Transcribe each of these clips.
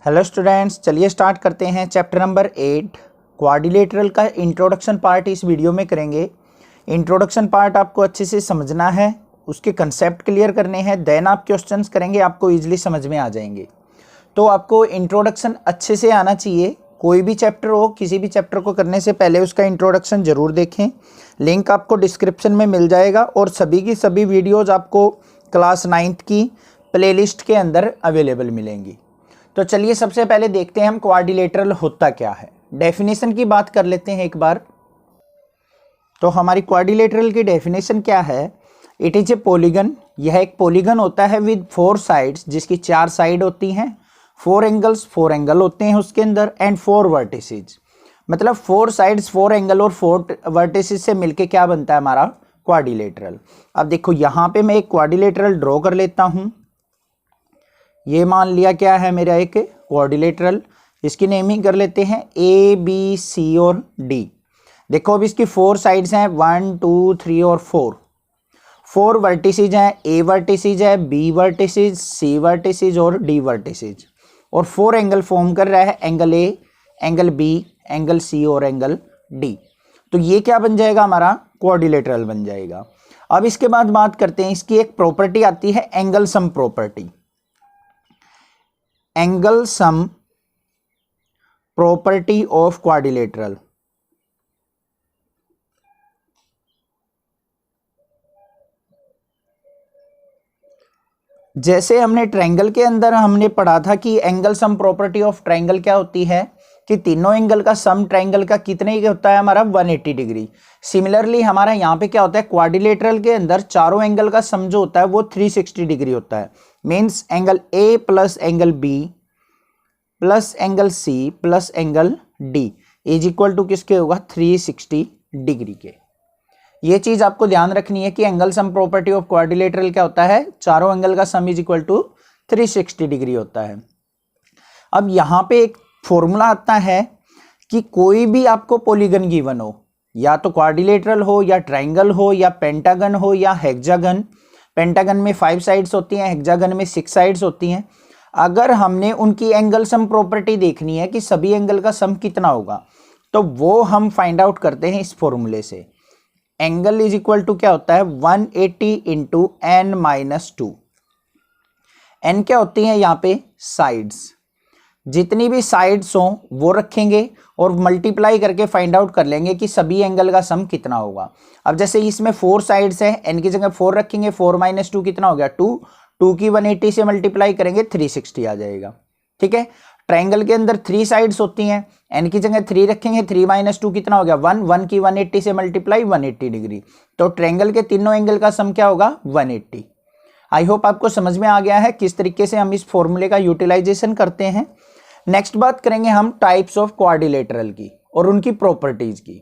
Hello students, चलिए start करते हैं। चैप्टर नंबर 8 क्वाड्रिलेटरल का इंट्रोडक्शन पार्ट इस वीडियो में करेंगे। इंट्रोडक्शन पार्ट आपको अच्छे से समझना है, उसके कंसेप्ट क्लियर करने हैं, देन आप क्वेश्चंस करेंगे, आपको इजीली समझ में आ जाएंगे। तो आपको इंट्रोडक्शन अच्छे से आना चाहिए। कोई भी चैप्टर हो, किसी भी चैप्टर को करने से पहले उसका इंट्रोडक्शन ज़रूर देखें। लिंक आपको डिस्क्रिप्शन में मिल जाएगा और सभी की सभी वीडियोज़ आपको क्लास 9th की प्लेलिस्ट के अंदर अवेलेबल मिलेंगी। तो चलिए सबसे पहले देखते हैं हम क्वाड्रिलेटरल होता क्या है। डेफिनेशन की बात कर लेते हैं एक बार। तो हमारी क्वाड्रिलेटरल की डेफिनेशन क्या है? It is a polygon. यह एक पॉलीगन होता है विद 4 साइड्स, जिसकी 4 साइड होती हैं, 4 एंगल्स, 4 एंगल होते हैं उसके अंदर, एंड 4 वर्टिसेज। मतलब 4 साइड्स, 4 एंगल और 4 वर्टिसेज से मिलके क्या बनता है हमारा क्वाड्रिलेटरल। अब देखो यहाँ पे मैं एक क्वाड्रिलेटरल ड्रॉ कर लेता हूँ। ये मान लिया क्या है मेरा एक क्वाड्रिलेटरल। इसकी नेमिंग कर लेते हैं ए, बी, सी और डी। देखो अब इसकी 4 साइड्स हैं, 1, 2, 3 और 4 वर्टिसेज हैं। ए वर्टिसेज है, बी वर्टिसेज, सी वर्टिसेज और डी वर्टिसेज। और 4 एंगल फॉर्म कर रहा है, angle A, angle B, angle C और एंगल डी। तो ये क्या बन जाएगा हमारा क्वाड्रिलेटरल बन जाएगा। अब इसके बाद बात करते हैं, इसकी एक प्रॉपर्टी आती है angle sum property. Angle sum property of quadrilateral. जैसे हमने ट्रायंगल के अंदर हमने पढ़ा था कि angle sum property of triangle क्या होती है कि तीनों एंगल का सम ट्रायंगल का कितने का होता है हमारा 180 डिग्री। सिमिलरली हमारा यहाँ पे क्या होता है क्वाड्रिलेटरल के अंदर चारों एंगल का सम जो होता है वो 360 डिग्री होता है। Means angle A plus angle B plus angle C plus angle D is equal to किसके होगा 360 डिग्री के। ये चीज आपको ध्यान रखनी है कि angle sum property of quadrilateral क्या होता है, चारों एंगल का sum is equal to 360 degree होता है। अब यहां पे एक फॉर्मूला आता है कि कोई भी आपको पॉलीगन गिवन हो, या तो क्वाड्रिलेटरल हो या ट्रायंगल हो या पेंटागन हो या हेक्सागन। पेंटागन में 5 साइड्स होती हैं, हेक्सागन में 6 साइड्स होती हैं। अगर हमने उनकी एंगल सम प्रॉपर्टी देखनी है कि सभी एंगल का सम कितना होगा, तो वो हम फाइंड आउट करते हैं इस फॉर्मूले से। एंगल इज इक्वल टू क्या होता है 180 इंटू एन माइनस 2। एन क्या होती है यहाँ पे साइड्स। जितनी भी साइड्स हों वो रखेंगे और मल्टीप्लाई करके फाइंड आउट कर लेंगे कि सभी एंगल का सम कितना होगा। अब जैसे इसमें 4 साइड्स है, एन की जगह 4 रखेंगे, 4 माइनस 2 कितना हो गया 2। 2 की 180 से मल्टीप्लाई करेंगे 360 आ जाएगा। ठीक है। ट्रायंगल के अंदर 3 साइड्स होती हैं, एन की जगह 3 रखेंगे, 3 माइनस 2 कितना हो गया 1। 1 की 180 से मल्टीप्लाई 180 डिग्री। तो ट्रायंगल के तीनों एंगल का सम क्या होगा 180। आई होप आपको समझ में आ गया है किस तरीके से हम इस फॉर्मूले का यूटिलाइजेशन करते हैं। नेक्स्ट बात करेंगे हम टाइप्स ऑफ क्वाड्रिलेटरल की और उनकी प्रॉपर्टीज की।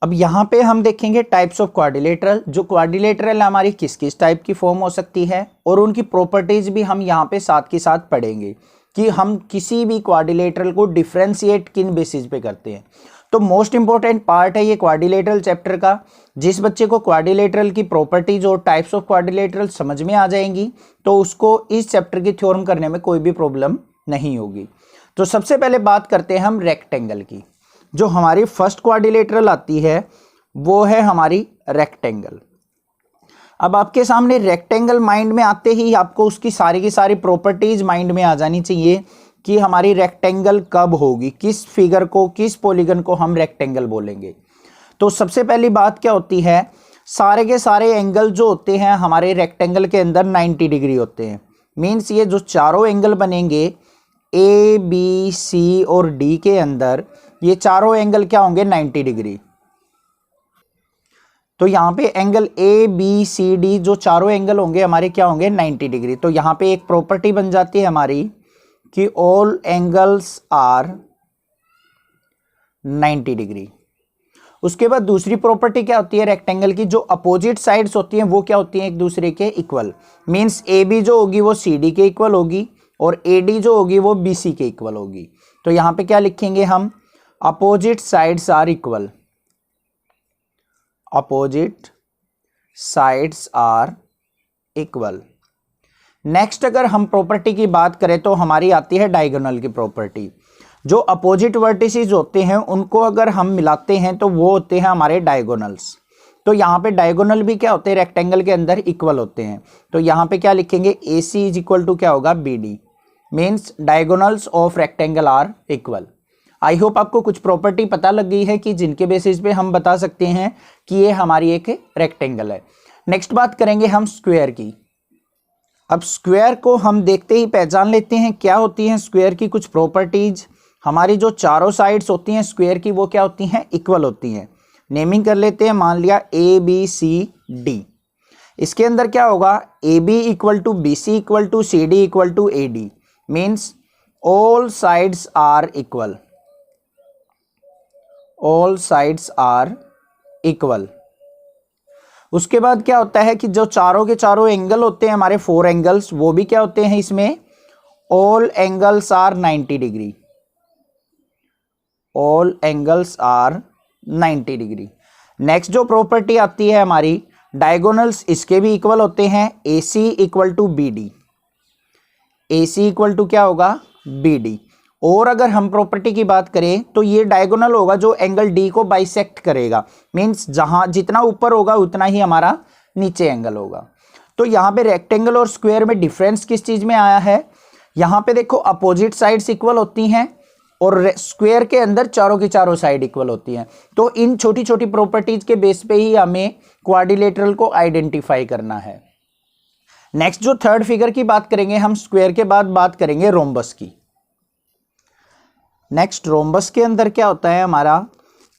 अब यहां पे हम देखेंगे टाइप्स ऑफ क्वाड्रिलेटरल। जो क्वाड्रिलेटरल हमारी किस किस टाइप की फॉर्म हो सकती है और उनकी प्रॉपर्टीज भी हम यहां पे साथ के साथ पढ़ेंगे कि हम किसी भी क्वाड्रिलेटरल को डिफरेंशिएट किन बेसिस पे करते हैं। तो मोस्ट इंपॉर्टेंट पार्ट है ये क्वाड्रिलेटरल चैप्टर का। जिस बच्चे को क्वाड्रिलेटरल की प्रॉपर्टीज और टाइप्स ऑफ क्वाड्रिलेटरल समझ में आ जाएंगी तो उसको इस चैप्टर की थ्योरम करने में कोई भी प्रॉब्लम नहीं होगी। तो सबसे पहले बात करते हैं हम रेक्टेंगल की। जो हमारी फर्स्ट क्वाड्रिलेटरल आती है वो है हमारी रेक्टेंगल। अब आपके सामने रेक्टेंगल माइंड में आते ही आपको उसकी सारी की सारी प्रॉपर्टीज माइंड में आ जानी चाहिए कि हमारी रेक्टेंगल कब होगी, किस फिगर को, किस पॉलीगन को हम रेक्टेंगल बोलेंगे। तो सबसे पहली बात क्या होती है, सारे के सारे एंगल जो होते हैं हमारे रेक्टेंगल के अंदर 90 डिग्री होते हैं। मीन्स ये जो चारों एंगल बनेंगे ए, बी, सी और डी के अंदर, ये चारों एंगल क्या होंगे 90 डिग्री। तो यहाँ पे angle A, B, C, D जो चारों एंगल होंगे हमारे क्या होंगे 90 डिग्री। तो यहाँ पे एक प्रॉपर्टी बन जाती है हमारी कि ऑल एंगल्स आर 90 डिग्री। उसके बाद दूसरी प्रॉपर्टी क्या होती है रेक्टेंगल की, जो अपोजिट साइड्स होती हैं वो क्या होती हैं एक दूसरे के इक्वल। मीन्स ए बी जो होगी वो सी डी के इक्वल होगी और ए डी जो होगी वो बी सी के इक्वल होगी। तो यहाँ पे क्या लिखेंगे हम, opposite sides are equal. Opposite sides are equal. Next अगर हम प्रॉपर्टी की बात करें तो हमारी आती है डायगोनल की प्रॉपर्टी। जो अपोजिट वर्टिसेस होते हैं उनको अगर हम मिलाते हैं तो वो होते हैं हमारे डायगोनल्स। तो यहाँ पे डायगोनल भी क्या होते हैं, रेक्टेंगल के अंदर इक्वल होते हैं। तो यहाँ पे क्या लिखेंगे, A C is equal to क्या होगा, B D, means diagonals of rectangle are equal. I hope आपको कुछ प्रॉपर्टी पता लग गई है कि जिनके बेसिस पे हम बता सकते हैं कि ये हमारी एक रेक्टेंगल है। नेक्स्ट बात करेंगे हम स्क्वायर की। अब स्क्वायर को हम देखते ही पहचान लेते हैं क्या होती हैं स्क्वायर की कुछ प्रॉपर्टीज। हमारी जो चारों साइड्स होती हैं स्क्वायर की वो क्या होती हैं, इक्वल होती हैं। नेमिंग कर लेते हैं, मान लिया ए बी सी डी। इसके अंदर क्या होगा, A B equal to B C equal to C D equal to A D, means all sides are equal, all sides are equal. उसके बाद क्या होता है कि जो चारों के चारों एंगल होते हैं हमारे 4 एंगल्स, वो भी क्या होते हैं इसमें, all angles are 90 degree, all angles are 90 degree. Next जो प्रॉपर्टी आती है हमारी, डायगोनल्स इसके भी इक्वल होते हैं, A C equal to B D, A C equal to क्या होगा, बी डी। और अगर हम प्रॉपर्टी की बात करें तो ये डायगोनल होगा जो एंगल डी को बाइसेक्ट करेगा, मींस जहां जितना ऊपर होगा उतना ही हमारा नीचे एंगल होगा। तो यहाँ पे रेक्टेंगल और स्क्वायर में डिफरेंस किस चीज में आया है, यहाँ पे देखो अपोजिट साइड्स इक्वल होती हैं और स्क्वायर के अंदर चारों की चारों साइड इक्वल होती हैं। तो इन छोटी छोटी प्रॉपर्टीज के बेस पे ही हमें क्वाड्रिलेटरल को आइडेंटिफाई करना है। नेक्स्ट जो थर्ड फिगर की बात करेंगे हम, स्क्वायर के बाद बात करेंगे रोम्बस की। नेक्स्ट रोम्बस के अंदर क्या होता है, हमारा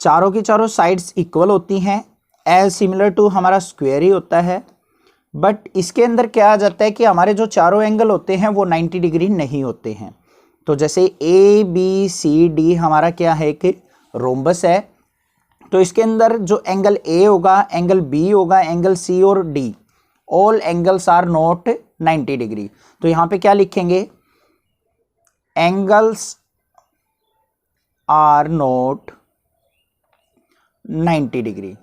चारों की चारों साइड्स इक्वल होती हैं, एज सिमिलर टू हमारा स्क्वायर ही होता है। बट इसके अंदर क्या आ जाता है कि हमारे जो चारों एंगल होते हैं वो 90 डिग्री नहीं होते हैं। तो जैसे ए बी सी डी हमारा क्या है कि रोम्बस है, तो इसके अंदर जो एंगल ए होगा, एंगल बी होगा, एंगल सी और D, all angles are not 90 degree. तो यहाँ पे क्या लिखेंगे, एंगल्स आर नॉट 90 डिग्री।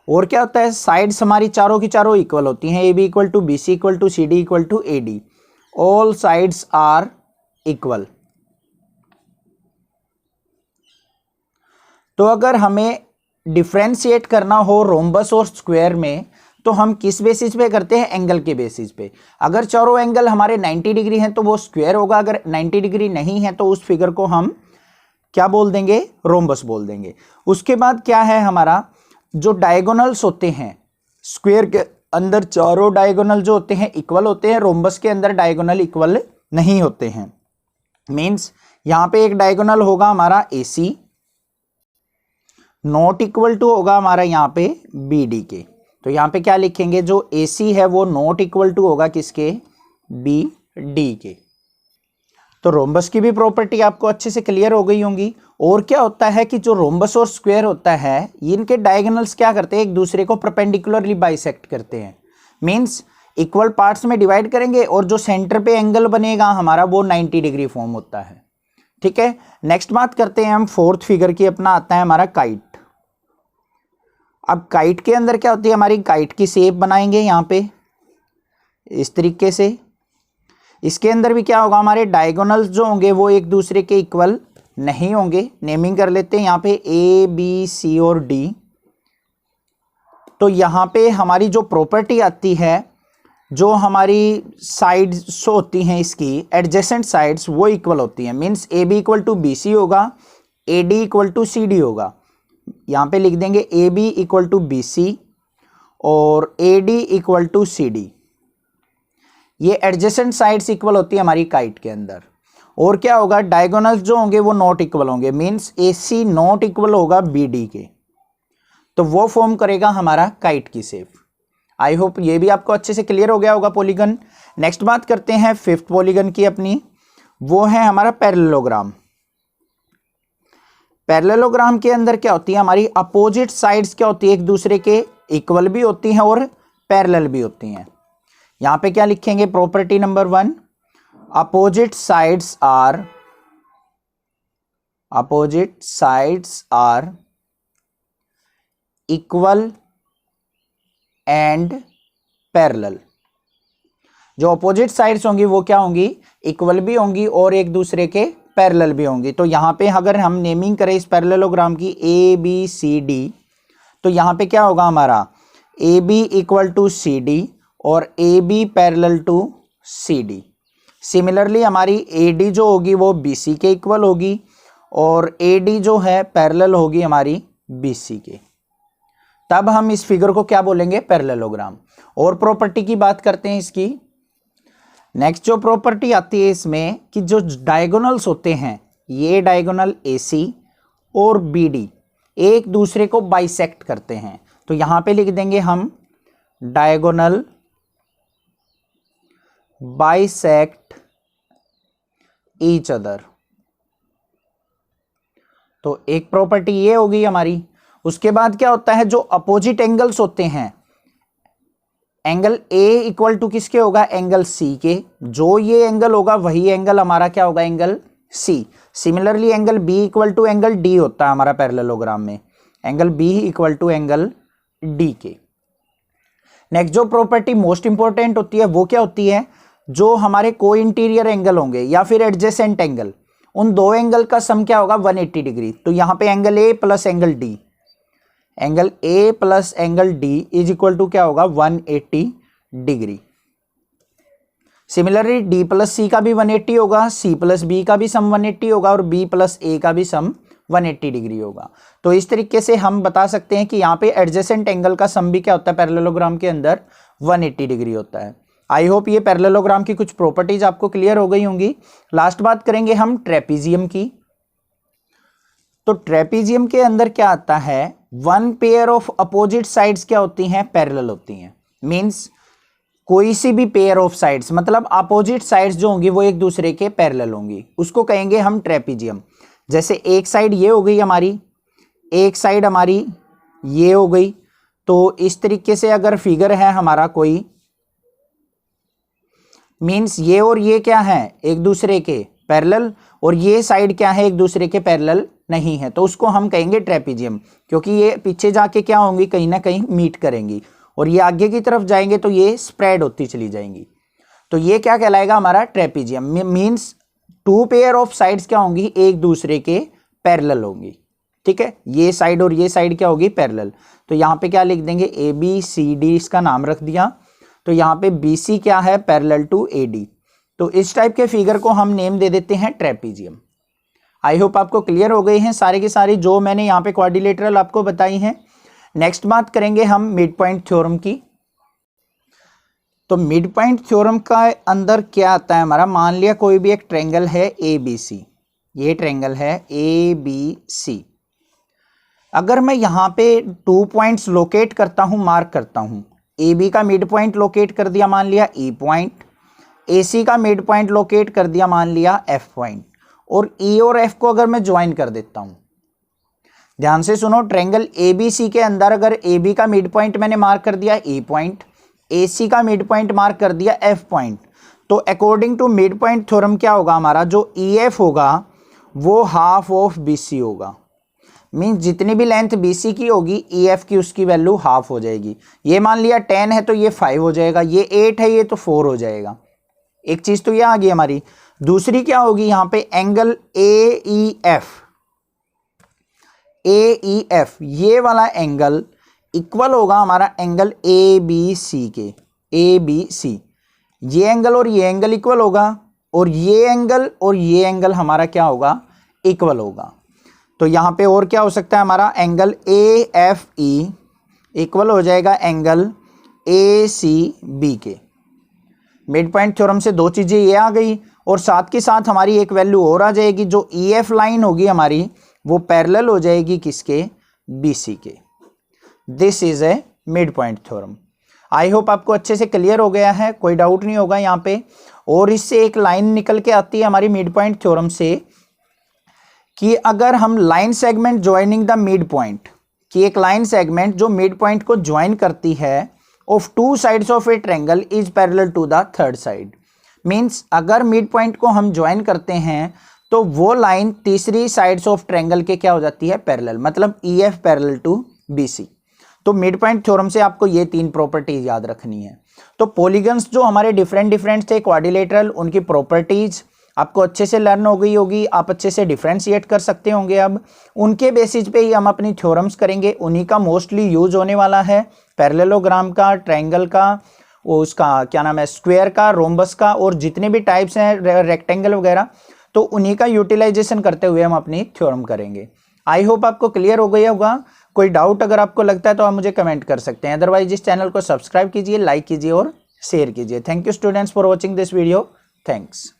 और क्या होता है, साइड्स हमारी चारों की चारों इक्वल होती हैं, A B equal to B C equal to C D equal to A D, all sides are equal. तो अगर हमें डिफ्रेंशिएट करना हो रोम्बस और स्क्वायर में तो हम किस बेसिस पे करते हैं, एंगल के बेसिस पे। अगर चारों एंगल हमारे 90 डिग्री हैं तो वो स्क्वायर होगा, अगर 90 डिग्री नहीं है तो उस फिगर को हम क्या बोल देंगे, रोम्बस बोल देंगे। उसके बाद क्या है, हमारा जो डायगोनल्स होते हैं स्क्वायर के अंदर चारों डायगोनल जो होते हैं इक्वल होते हैं, रोम्बस के अंदर डायगोनल इक्वल नहीं होते हैं। मींस यहां पे एक डायगोनल होगा हमारा ए सी, नॉट इक्वल टू होगा हमारा यहाँ पे बी डी के। तो यहाँ पे क्या लिखेंगे, जो ए सी है वो नॉट इक्वल टू होगा किसके, बी डी के। तो रोम्बस की भी प्रॉपर्टी आपको अच्छे से क्लियर हो गई होंगी। और क्या होता है कि जो रोम्बस और स्क्वायर होता है इनके डायगोनल्स क्या करते हैं, एक दूसरे को परपेंडिकुलरली बाइसेक्ट करते हैं। मींस इक्वल पार्ट्स में डिवाइड करेंगे और जो सेंटर पे एंगल बनेगा हमारा वो 90 डिग्री फॉर्म होता है। ठीक है, नेक्स्ट बात करते हैं हम फोर्थ फिगर की, अपना आता है हमारा काइट। अब काइट के अंदर क्या होती है, हमारी काइट की शेप बनाएंगे यहाँ पे इस तरीके से। इसके अंदर भी क्या होगा, हमारे डायगोनल्स जो होंगे वो एक दूसरे के इक्वल नहीं होंगे। नेमिंग कर लेते हैं यहाँ पे ए बी सी और डी। तो यहाँ पे हमारी जो प्रॉपर्टी आती है, जो हमारी साइड्स होती हैं इसकी एडजेसेंट साइड्स वो इक्वल होती हैं। Means A B equal to B C होगा, A D equal to C D होगा। यहाँ पे लिख देंगे A B equal to B C और A D equal to C D. ये एडजेसेंट साइड्स इक्वल होती है हमारी काइट के अंदर। और क्या होगा, डायगोनल्स जो होंगे वो नॉट इक्वल होंगे। Means A C not equal होगा बी डी के, तो वो फॉर्म करेगा हमारा काइट की शेप। आई होप ये भी आपको अच्छे से क्लियर हो गया होगा पॉलीगन। नेक्स्ट बात करते हैं फिफ्थ पॉलीगन की अपनी, वो है हमारा पैरेललोग्राम। पैरेललोग्राम के अंदर क्या होती है, हमारी अपोजिट साइड्स क्या होती है, एक दूसरे के इक्वल भी होती हैं और पैरेलल भी होती हैं। यहां पे क्या लिखेंगे, property number 1, opposite sides are equal and parallel. जो अपोजिट साइड्स होंगी वो क्या होंगी, इक्वल भी होंगी और एक दूसरे के पैरेलल भी होंगी। तो यहाँ पे अगर हम नेमिंग करें इस पैरेललोग्राम की ए बी सी डी, तो यहाँ पे क्या होगा हमारा A B equal to C D और A B parallel to C D. Similarly हमारी ए डी जो होगी वो बी सी के इक्वल होगी और ए डी जो है पैरेलल होगी हमारी बी सी के। तब हम इस फिगर को क्या बोलेंगे, पैरेललोग्राम। और प्रॉपर्टी की बात करते हैं इसकी। नेक्स्ट जो प्रॉपर्टी आती है इसमें कि जो डायगोनल्स होते हैं, ये डायगोनल ए सी और बी डी एक दूसरे को बाइसेक्ट करते हैं। तो यहां पे लिख देंगे हम डायगोनल बाइसेक्ट ईच अदर। तो एक प्रॉपर्टी ये होगी हमारी। उसके बाद क्या होता है, जो अपोजिट एंगल्स होते हैं, एंगल ए इक्वल टू किसके होगा, एंगल सी के। जो ये एंगल होगा वही एंगल हमारा क्या होगा, angle C. Similarly angle B equal to angle D होता है हमारा पैरेललोग्राम में, angle B equal to angle D के। नेक्स्ट जो प्रॉपर्टी मोस्ट इंपॉर्टेंट होती है वो क्या होती है, जो हमारे को इंटीरियर एंगल होंगे या फिर एडजेसेंट एंगल, उन दो एंगल का सम क्या होगा, 180 डिग्री। तो यहां पे angle A plus angle D, angle A plus angle D is equal to क्या होगा, 180 degree. Similarly D plus C का भी 180 होगा, सी प्लस बी का भी सम 180 होगा और बी प्लस ए का भी सम 180 डिग्री होगा। तो इस तरीके से हम बता सकते हैं कि यहाँ पे एडजेसेंट एंगल का सम भी क्या होता है पैरेललोग्राम के अंदर, 180 डिग्री होता है। आई होप ये पैरेललोग्राम की कुछ प्रॉपर्टीज आपको क्लियर हो गई होंगी। लास्ट बात करेंगे हम ट्रेपीजियम की। तो ट्रेपीजियम के अंदर क्या आता है, one pair of opposite sides क्या होती हैं, पैरेलल होती हैं। मींस कोई सी भी पेयर ऑफ साइड्स, मतलब अपोजिट साइड्स जो होंगी वो एक दूसरे के पैरेलल होंगी, उसको कहेंगे हम ट्रेपीजियम। जैसे एक साइड ये हो गई हमारी, एक साइड हमारी ये हो गई। तो इस तरीके से अगर फिगर है हमारा कोई, मींस ये और ये क्या है, एक दूसरे के पैरेलल, और ये साइड क्या है, एक दूसरे के पैरेलल नहीं है, तो उसको हम कहेंगे ट्रेपीजियम। क्योंकि ये पीछे जाके क्या होंगी, कहीं ना कहीं मीट करेंगी और ये आगे की तरफ जाएंगे तो ये स्प्रेड होती चली जाएंगी। तो ये क्या कहलाएगा हमारा trapezium. Means two pair of sides क्या होंगी, एक दूसरे के पैरेलल होंगी। ठीक है, ये साइड और ये साइड क्या होगी, पैरेलल। तो यहाँ पे क्या लिख देंगे, ए बी सी डी इसका नाम रख दिया। तो यहाँ पे बी सी क्या है, पैरेलल टू ए डी। तो इस टाइप के फिगर को हम नेम दे देते हैं ट्रेपीजियम। आई होप आपको क्लियर हो गई हैं सारे के सारी जो मैंने यहाँ पे क्वाड्रिलेटरल आपको बताई हैं। नेक्स्ट बात करेंगे हम मिड पॉइंट थ्योरम की। तो मिड पॉइंट थ्योरम का अंदर क्या आता है हमारा, मान लिया कोई भी एक ट्रायंगल है ए बी सी, ये ट्रायंगल है ए बी सी। अगर मैं यहाँ पे 2 पॉइंट्स लोकेट करता हूँ, मार्क करता हूँ, ए बी का मिड पॉइंट लोकेट कर दिया मान लिया ई पॉइंट, ए सी का मिड पॉइंट लोकेट कर दिया मान लिया एफ पॉइंट, और ई और एफ को अगर मैं ज्वाइन कर देता हूँ, ध्यान से सुनो, ट्रायंगल ए बी सी के अंदर अगर ए बी का मिड पॉइंट मैंने मार्क कर दिया ई पॉइंट, ए सी का मिड पॉइंट मार्क कर दिया एफ पॉइंट, तो according to mid point theorem क्या होगा हमारा, जो ई एफ होगा वो हाफ ऑफ बी सी होगा। मीन्स जितनी भी लेंथ बी सी की होगी ई एफ की उसकी वैल्यू हाफ हो जाएगी। ये मान लिया 10 है तो ये 5 हो जाएगा, ये 8 है ये तो 4 हो जाएगा। एक चीज तो ये आ गई हमारी। दूसरी क्या होगी यहाँ पे, एंगल ए ई एफ, ए ई एफ ये वाला एंगल इक्वल होगा हमारा एंगल ए बी सी के, ए बी सी, ये एंगल और ये एंगल इक्वल होगा, और ये एंगल और ये एंगल हमारा क्या होगा, इक्वल होगा। तो यहाँ पे और क्या हो सकता है हमारा, angle A F E equal हो जाएगा एंगल ए सी बी के। मिड पॉइंट थ्योरम से दो चीजें ये आ गई, और साथ के साथ हमारी एक वैल्यू और आ जाएगी, जो ई एफ लाइन होगी हमारी वो पैरेलल हो जाएगी किसके, बी सी के। This is a mid point theorem. I hope आपको अच्छे से क्लियर हो गया है, कोई डाउट नहीं होगा यहाँ पे। और इससे एक लाइन निकल के आती है हमारी मिड पॉइंट थ्योरम से, कि अगर हम line segment joining the mid point, कि एक लाइन सेगमेंट जो मिड पॉइंट को ज्वाइन करती है of 2 sides of a triangle is parallel to the third side. Means अगर मिड पॉइंट को हम ज्वाइन करते हैं तो वो लाइन तीसरी साइड्स ऑफ ट्रायंगल के क्या हो जाती है, पैरेलल, मतलब E F parallel to B C. तो मिड पॉइंट थ्योरम से आपको ये 3 प्रॉपर्टीज याद रखनी है। तो पॉलीगन्स जो हमारे डिफरेंट थे क्वाड्रिलेटरल, उनकी प्रॉपर्टीज आपको अच्छे से लर्न हो गई होगी, आप अच्छे से डिफरेंशिएट कर सकते होंगे। अब उनके बेसिस पे ही हम अपनी थ्योरम्स करेंगे, उन्हीं का मोस्टली यूज होने वाला है, पैरेललोग्राम का, ट्रायंगल का, उसका क्या नाम है, स्क्वायर का, रोम्बस का, और जितने भी टाइप्स हैं रेक्टेंगल वगैरह, तो उन्हीं का यूटिलाइजेशन करते हुए हम अपनी थ्योरम करेंगे। आई होप आपको क्लियर हो गया होगा। कोई डाउट अगर आपको लगता है तो आप मुझे कमेंट कर सकते हैं, अदरवाइज इस चैनल को सब्सक्राइब कीजिए, लाइक कीजिए और शेयर कीजिए। Thank you students for watching this video. Thanks.